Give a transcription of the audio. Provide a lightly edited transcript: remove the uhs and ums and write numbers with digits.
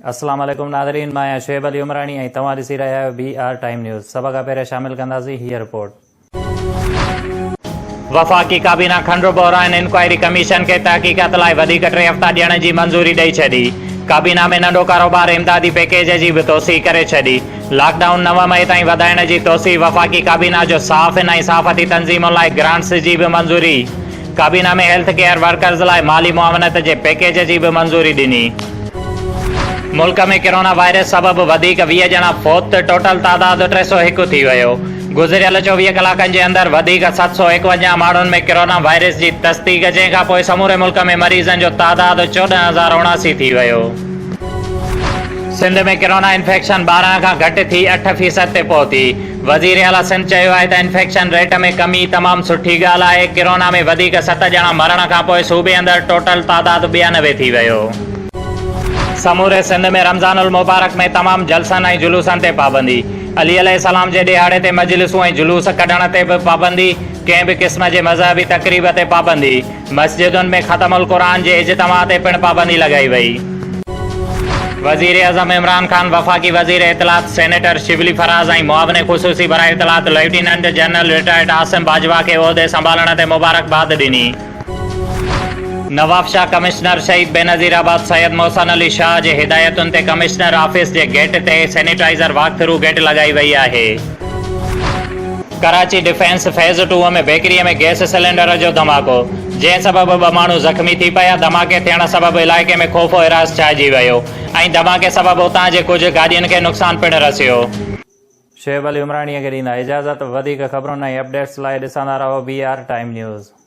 अस्सलाम वालेकुम नाज़रीन, मैं शुएब अली उमरानी ऐं तव्हां ॾिसी रहिया आहियो BR टाइम न्यूज़। सभ खां पहिरियों शामिल कंदासीं हीअ रिपोर्ट। वफ़ाक़ी काबीना खंडु बहिरान इंक्वायरी कमीशन खे तहक़ीक़ात लाइ वधीक 3 हफ़्ता ॾियण जी मंज़ूरी ॾेई छॾी। काबीना में नंढो कारोबार इमदादी पैकेज जी बि तोसी करे छॾी। लॉकडाउन 9 मई ताईं वधाइण जी तोसी। वफ़ाक़ी काबीना जो साफ़ ऐं सहाफ़ती तंज़ीमुनि लाइ ग्रांट्स जी बि मंज़ूरी। काबीना में हेल्थ केयर वर्कर्स लाइ माली मुआवनत जे पैकेज जी बि मंज़ूरी ॾिनी। मुल्क में कोरोना वायरस सबबि वधीक 20 ॼणा फौत। टोटल तादाद 301 थी वियो। गुज़िरियल 24 कलाकनि जे अंदरि वधीक 751 माण्हुनि में कोरोना वायरस जी तस्दीक, जंहिंखां पोइ समूरे मुल्क में मरीज़नि जो तादाद 14,079 थी वियो। सिंध में कोरोना इन्फेक्शन 12 खां घटि थी 8% ते पहुती। वज़ीर आला सिंध चयो आहे त इन्फेक्शन रेट में कमी तमामु सुठी ॻाल्हि आहे। कोरोना में वधीक 7 ॼणा मरण खां पोइ सूबे अंदरि टोटल तादाद 92 थी वियो। समूरे सिंध में रमज़ानुल मुबारक में तमामु जलसनि ऐं जुलूसनि ते पाबंदी। अली अलैहिस्सलाम जे ॾिहाड़े ते मजलिसूं ऐं जुलूस कढण ते बि पाबंदी। कंहिं बि क़िस्म जे मज़हबी तक़रीब ते पाबंदी। मस्जिदुनि में ख़तमुल क़ुरान जे इज्तिमा ते पिणु पाबंदी लॻाई वई। वज़ीर आज़म इमरान ख़ान वफ़ाक़ी वज़ीर इत्तलात सेनेटर शिबली फराज़ ऐं मुआविन ख़ुसूसी बराए इत्तलात lieutenant general retired Asim Bajwa खे उहिदे संभालण ते मुबारकबाद ॾिनी। नवाब शाह कमिश्नर शहीद बेनज़ीराबाद सैयद मोहसन अली शाह जे हिदायतुनि ते कमिश्नर ऑफिस जे गेट ते सैनिटाइज़र वॉक थ्रू गेट लॻाई वई आहे। कराची डिफेंस फेज़ 2 में बेकरीअ में गैस सिलेंडर जो धमाको, जंहिं सबबि 2 माण्हू ज़ख़्मी थी पिया। धमाके थियण सबबि इलाइक़े में ख़ौफ़ हिरास छाइजी वियो ऐं धमाके सबबि उतां जे कुझु गाॾियुनि खे नुक़सानु पिणु रसियो। शुएब अली उमराणीअ खे ॾींदा इजाज़त। वधीक ख़बरुनि ऐं अपडेट्स लाइ ॾिसंदा रहो BR टाइम न्यूज़।